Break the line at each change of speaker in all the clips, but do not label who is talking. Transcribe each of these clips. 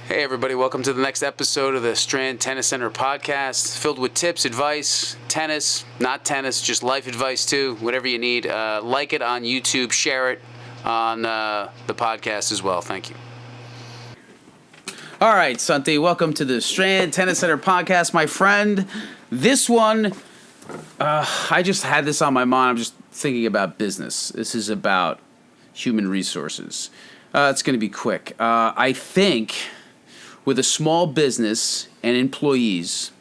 Hey everybody, welcome to the next episode of the Strand Tennis Center podcast, filled with tips, advice, tennis, not tennis, just life advice too, whatever you need. Like it on YouTube, share it on the podcast as well. Thank you. All right, Santi, welcome to the Strand Tennis Center podcast, my friend. This one, I just had this on my mind. I'm just thinking about business. This is about human resources. It's going to be quick. I think with a small business and employees,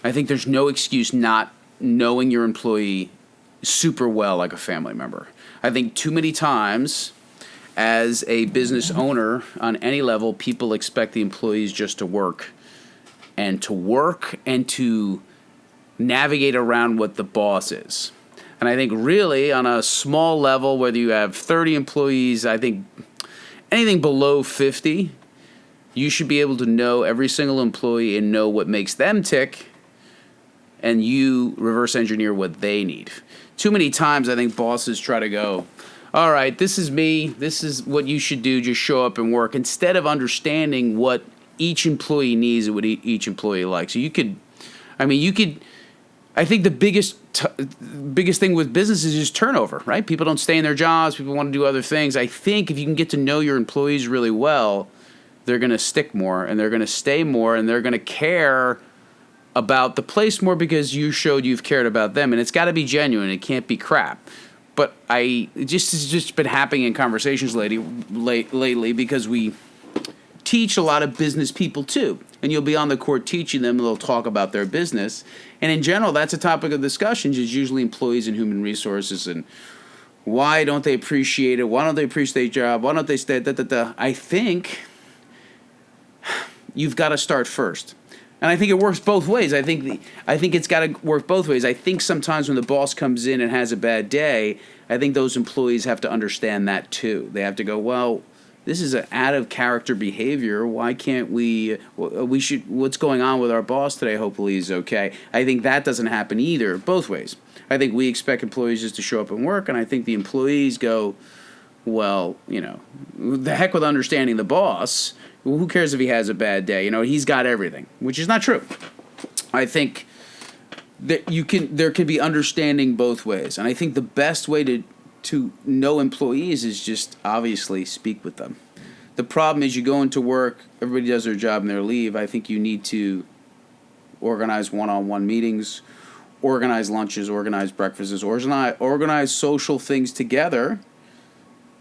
I think there's no excuse not knowing your employee super well like a family member. I think too many times as a business owner on any level, people expect the employees just to work and to navigate around what the boss is. And I think really on a small level, whether you have 30 employees, I think anything below 50, you should be able to know every single employee and know what makes them tick, and you reverse engineer what they need. Too many times I think bosses try to go, all right, this is me, this is what you should do, just show up and work, instead of understanding what each employee needs and what each employee likes. So I think the biggest thing with business is just turnover, right? People don't stay in their jobs, people want to do other things. I think if you can get to know your employees really well, they're going to stick more, and they're going to stay more, and they're going to care about the place more because you showed you've cared about them. And it's got to be genuine. It can't be crap. But it's just been happening in conversations lately because we teach a lot of business people too. And you'll be on the court teaching them, and they'll talk about their business. And in general, that's a topic of discussions is usually employees and human resources and why don't they appreciate it? Why don't they appreciate their job? Why don't they stay? I think you've got to start first. And I think it works both ways. I think it's got to work both ways. I think sometimes when the boss comes in and has a bad day, I think those employees have to understand that too. They have to go, well, this is an out-of-character behavior. Why can't what's going on with our boss today? Hopefully he's okay. I think that doesn't happen either, both ways. I think we expect employees just to show up and work, and I think the employees go, well, the heck with understanding the boss. Well, who cares if he has a bad day? He's got everything, which is not true. I think that there can be understanding both ways. And I think the best way to know employees is just obviously speak with them. The problem is you go into work, everybody does their job and they leave. I think you need to organize one-on-one meetings, organize lunches, organize breakfasts, organize social things together,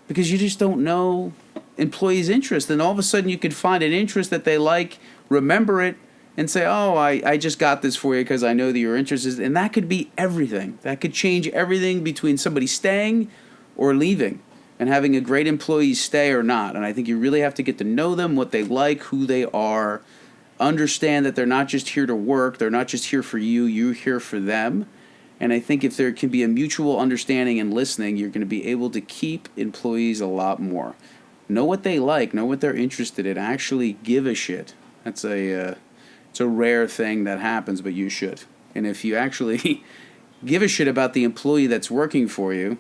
because you just don't know employees' interest. And all of a sudden you could find an interest that they like, remember it, and say, oh, I just got this for you because I know that you're interested. And that could be everything. That could change everything between somebody staying or leaving and having a great employee stay or not. And I think you really have to get to know them, what they like, who they are, understand that they're not just here to work, they're not just here for you, you're here for them. And I think if there can be a mutual understanding and listening, you're going to be able to keep employees a lot more. Know what they like, know what they're interested in, actually give a shit. It's a rare thing that happens, but you should. And if you actually give a shit about the employee that's working for you,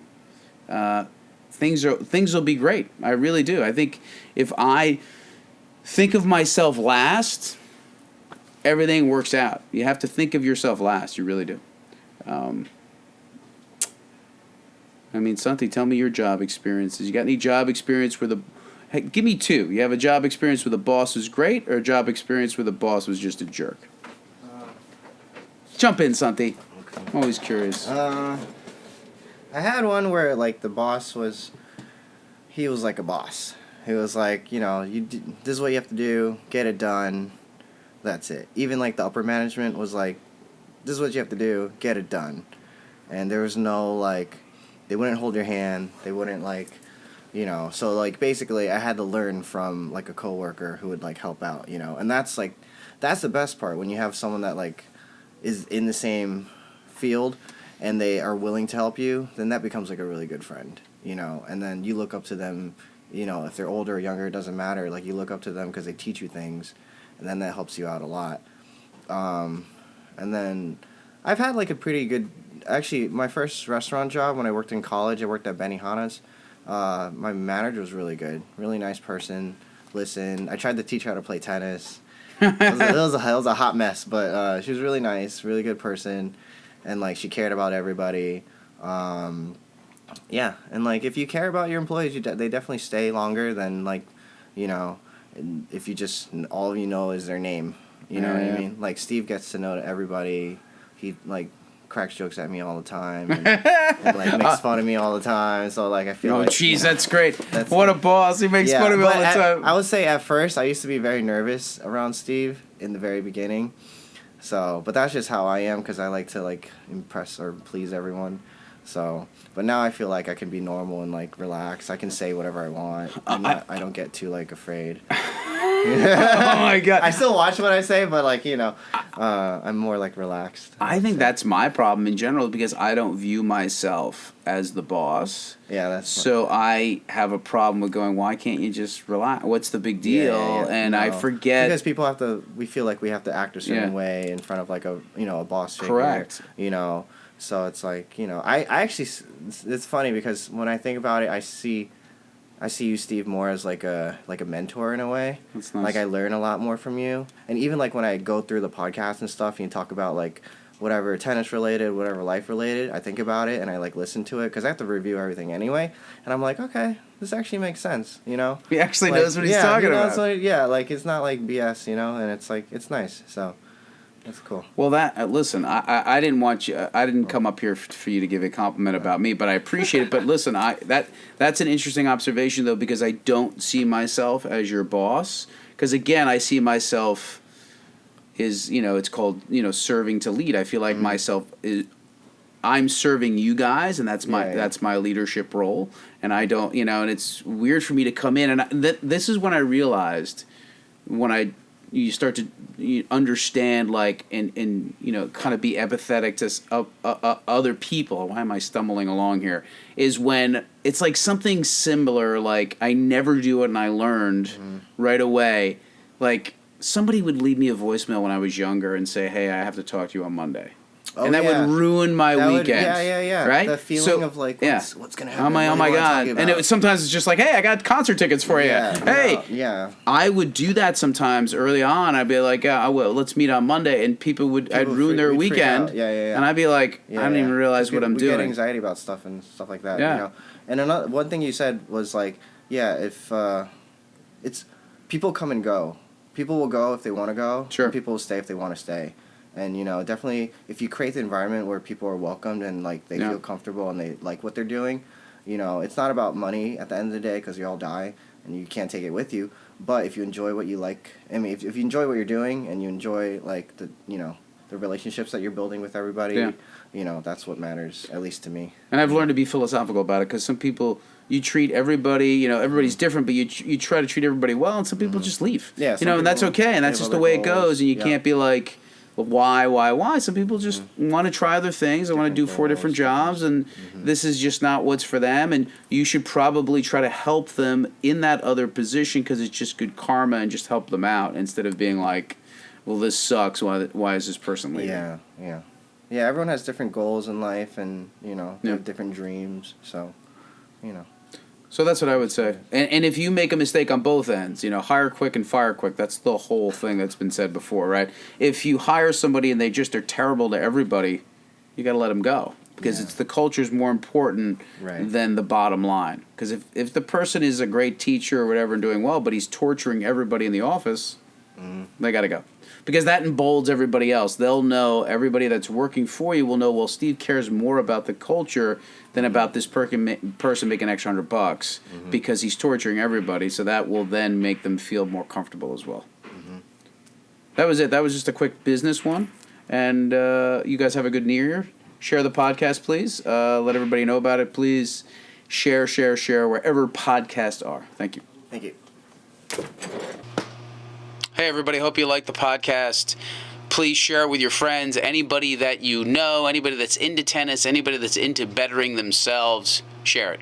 things will be great. I really do. I think if I think of myself last, everything works out. You have to think of yourself last. You really do. Santi, tell me your job experiences. You got any job experience where hey, give me two. You have a job experience where the boss was great, or a job experience where the boss was just a jerk? Jump in, Santi. Okay. I'm always curious.
I had one where, the boss was, he was like a boss. He was like, this is what you have to do, get it done, that's it. Even, the upper management was like, this is what you have to do, get it done. And there was no, they wouldn't hold your hand, they wouldn't, so, basically I had to learn from, a coworker who would, help out, and that's the best part, when you have someone that, is in the same field and they are willing to help you, then that becomes, a really good friend, and then you look up to them, if they're older or younger, it doesn't matter, you look up to them because they teach you things, and then that helps you out a lot. And then I've had, a pretty good, actually, my first restaurant job when I worked in college, I worked at Benihana's. My manager was really good, really nice person. listened. I tried to teach her how to play tennis. It was a hot mess, but she was really nice, really good person, and like she cared about everybody. Yeah, and like if you care about your employees, they definitely stay longer than like, you know, if you just all you know is their name. You know what I mean? Like Steve gets to know everybody. He like cracks jokes at me all the time and like makes fun of me all the time. So like I feel.
Oh,
like,
jeez, that's great. What a boss! He makes fun of me all the time.
I would say at first I used to be very nervous around Steve in the very beginning. So, but that's just how I am because I like to like impress or please everyone. So, but now I feel like I can be normal and like relax. I can say whatever I want. I don't get too like afraid.
Oh my God!
I still watch what I say, but like you know, I'm more like relaxed.
I think that's my problem in general because I don't view myself as the boss.
Yeah, that's
so I have a problem with going. Why can't you just relax? What's the big deal?
Yeah.
And
no.
I forget
because people have to. We feel like we have to act a certain way in front of like a a boss figure.
Correct.
You know, so it's like I actually it's funny because when I think about it, I see you, Steve, more as like a mentor in a way.
That's nice.
Like I learn a lot more from you, and even like when I go through the podcast and stuff, and you talk about like whatever tennis related, whatever life related, I think about it and I like listen to it because I have to review everything anyway, and I'm like, okay, this actually makes sense, you know.
He actually
like,
knows what he's talking about.
Like it's not like BS, you know, and it's like it's nice, so. That's cool.
Well, listen, I didn't want you. I didn't come up here for you to give a compliment about me, but I appreciate it. But listen, that's an interesting observation though, because I don't see myself as your boss. Because again, I see myself is it's called serving to lead. I feel like myself is I'm serving you guys, and that's my leadership role. And I don't and it's weird for me to come in and this is when I realized you start to understand like and kind of be empathetic to other people. Why am I stumbling along here? Is when it's like something similar. Like I never do it, and I learned right away. Like somebody would leave me a voicemail when I was younger and say, "Hey, I have to talk to you on Monday." And that would ruin my weekend. Right?
The feeling of like, what's going to happen?
Oh my God. And sometimes it's just like, hey, I got concert tickets for you. Hey. I would do that sometimes early on. I'd be like, yeah, I will. Let's meet on Monday. And I'd ruin their weekend. And I'd be like, I don't even realize what I'm doing.
We get anxiety about stuff and stuff like that. Yeah. And one thing you said was like, if it's people come and go. People will go if they want to go.
Sure.
And people will stay if they want to stay. And, definitely if you create the environment where people are welcomed and, like, they feel comfortable and they like what they're doing, it's not about money at the end of the day because you all die and you can't take it with you. But if you enjoy what you like, I mean, if you enjoy what you're doing and you enjoy, like, the relationships that you're building with everybody, that's what matters, at least to me.
And I've learned to be philosophical about it because some people, you treat everybody, everybody's different, but you try to treat everybody well, and some people just leave.
Yeah,
and that's okay, and that's just the way it goes, and you can't be like, well, why? Some people just want to try other things. They want to do 4 different jobs, and this is just not what's for them. And you should probably try to help them in that other position because it's just good karma and just help them out instead of being like, well, this sucks. Why is this person leaving?
Yeah. Everyone has different goals in life, and they have different dreams. So,
So that's what I would say. And if you make a mistake on both ends, hire quick and fire quick, that's the whole thing that's been said before, right? If you hire somebody and they just are terrible to everybody, you got to let them go because it's the culture's more important than the bottom line. Because if the person is a great teacher or whatever and doing well, but he's torturing everybody in the office, they got to go. Because that emboldens everybody else. They'll know, everybody that's working for you will know, well, Steve cares more about the culture than about this person making extra $100 because he's torturing everybody. So that will then make them feel more comfortable as well. That was it. That was just a quick business one. And you guys have a good New Year. Share the podcast, please. Let everybody know about it. Please share wherever podcasts are. Thank you.
Thank you.
Hey, everybody. Hope you like the podcast. Please share it with your friends, anybody that you know, anybody that's into tennis, anybody that's into bettering themselves. Share it.